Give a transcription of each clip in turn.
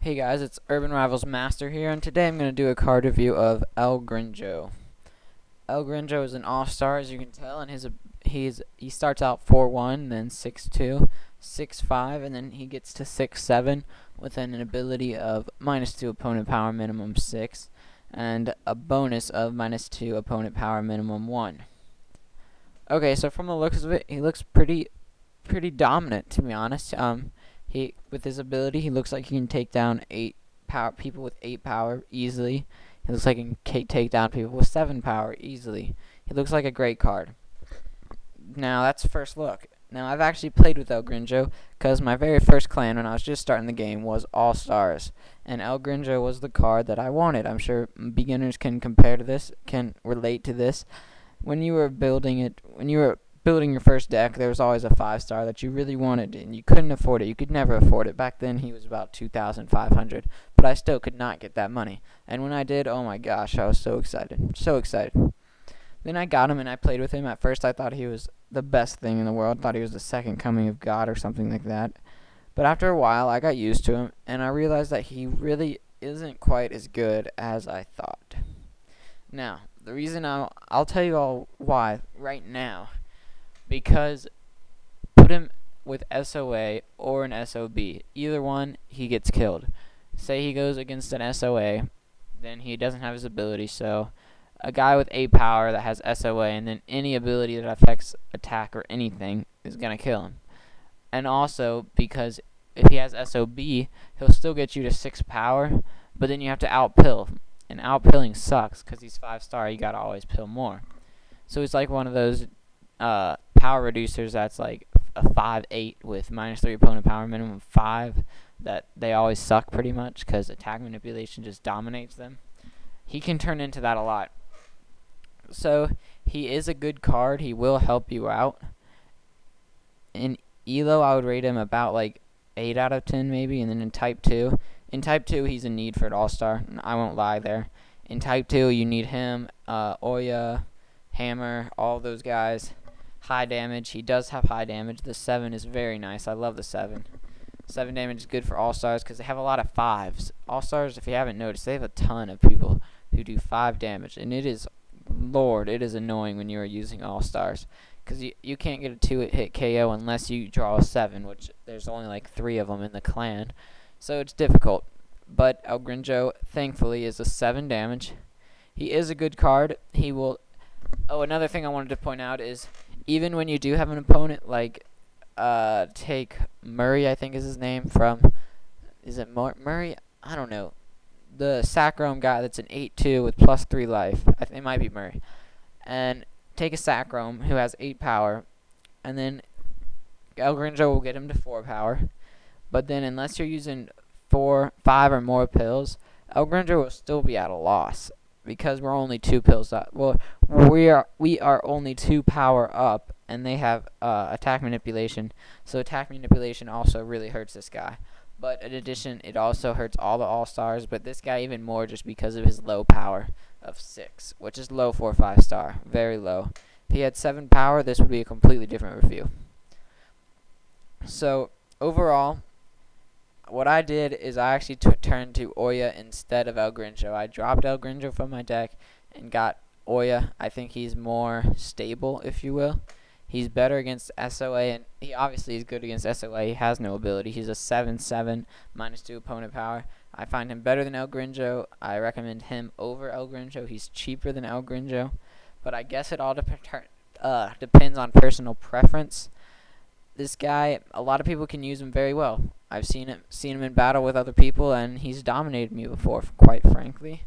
Hey guys, it's Urban Rivals Master here, and today I'm going to do a card review of El Gringo. El Gringo is an all-star, as you can tell, and he starts out 4-1, then 6-2, 6-5, and then he gets to 6-7 with an ability of -2 opponent power minimum 6, and a bonus of -2 opponent power minimum 1. Okay, so from the looks of it, he looks pretty dominant, to be honest. With his ability, he looks like he can take down people with 8 power easily. He looks like he can take down people with 7 power easily. He looks like a great card. Now, that's first look. Now, I've actually played with El Gringo because my very first clan when I was just starting the game was All Stars, and El Gringo was the card that I wanted. I'm sure beginners can compare to this, can relate to this. When you were building your first deck, there was always a 5-star that you really wanted, and you couldn't afford it. You could never afford it. Back then, he was about 2,500, but I still could not get that money. And when I did, oh my gosh, I was so excited, so excited. Then I got him, and I played with him. At first, I thought he was the best thing in the world. Thought he was the second coming of God or something like that. But after a while, I got used to him, and I realized that he really isn't quite as good as I thought. Now, the reason I'll tell you all why right now. Because put him with SOA or an SOB. Either one, he gets killed. Say he goes against an SOA, then he doesn't have his ability. So a guy with 8 power that has SOA and then any ability that affects attack or anything is going to kill him. And also because if he has SOB, he'll still get you to 6 power, but then you have to outpill. And outpilling sucks because he's 5-star. You got to always pill more. So he's like one of those power reducers that's like a 5-8 with -3 opponent power minimum 5 that they always suck pretty much because attack manipulation just dominates them. He can turn into that a lot. So he is a good card. He will help you out. In Elo, I would rate him about like 8 out of 10 maybe, and then in Type 2. In Type 2, he's a need for an all-star. I won't lie there. In Type 2, you need him, Oya, Hammer, all those guys. High damage. He does have high damage. The 7 is very nice. I love the 7. 7 damage is good for all-stars because they have a lot of 5s. All-stars, if you haven't noticed, they have a ton of people who do 5 damage. And it is, Lord, it is annoying when you are using all-stars. Because you can't get a 2-hit KO unless you draw a 7, which there's only like 3 of them in the clan. So it's difficult. But El Gringo, thankfully, is a 7 damage. He is a good card. He will... Oh, another thing I wanted to point out is even when you do have an opponent like take Murray, I think is his name, from, is it Murray? I don't know. The Sacrome guy that's an 8-2 with +3 life. I think it might be Murray. And take a Sacrome who has 8 power, and then El Gringo will get him to 4 power. But then unless you're using 4, 5 or more pills, El Gringo will still be at a loss. Because we're only 2 pills up. Well, we are only 2 power up, and they have attack manipulation. So attack manipulation also really hurts this guy. But in addition, it also hurts all the all-stars, but this guy even more just because of his low power of 6, which is low for a 5-star, very low. If he had 7 power, this would be a completely different review. So overall, what I did is I actually turned to Oya instead of El Gringo. I dropped El Gringo from my deck and got Oya. I think he's more stable, if you will. He's better against SOA, and he obviously is good against SOA. He has no ability. He's a 7-7, -2 opponent power. I find him better than El Gringo. I recommend him over El Gringo. He's cheaper than El Gringo. But I guess it all depends on personal preference. This guy, a lot of people can use him very well. I've seen him in battle with other people, and he's dominated me before, quite frankly.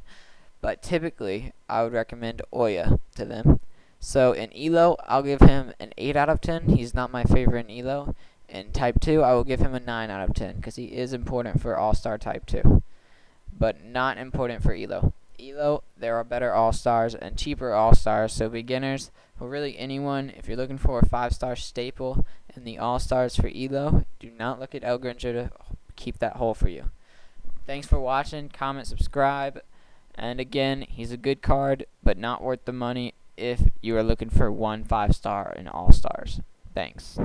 But typically, I would recommend Oya to them. So in Elo, I'll give him an 8 out of 10. He's not my favorite in Elo. In Type 2, I will give him a 9 out of 10, because he is important for All-Star Type 2. But not important for Elo. Elo, there are better all-stars and cheaper all-stars, so beginners, or really anyone, if you're looking for a 5-star staple in the all-stars for Elo, do not look at El Gringo to keep that hole for you. Thanks for watching, comment, subscribe, and again, he's a good card, but not worth the money if you are looking for one 5-star in all-stars. Thanks.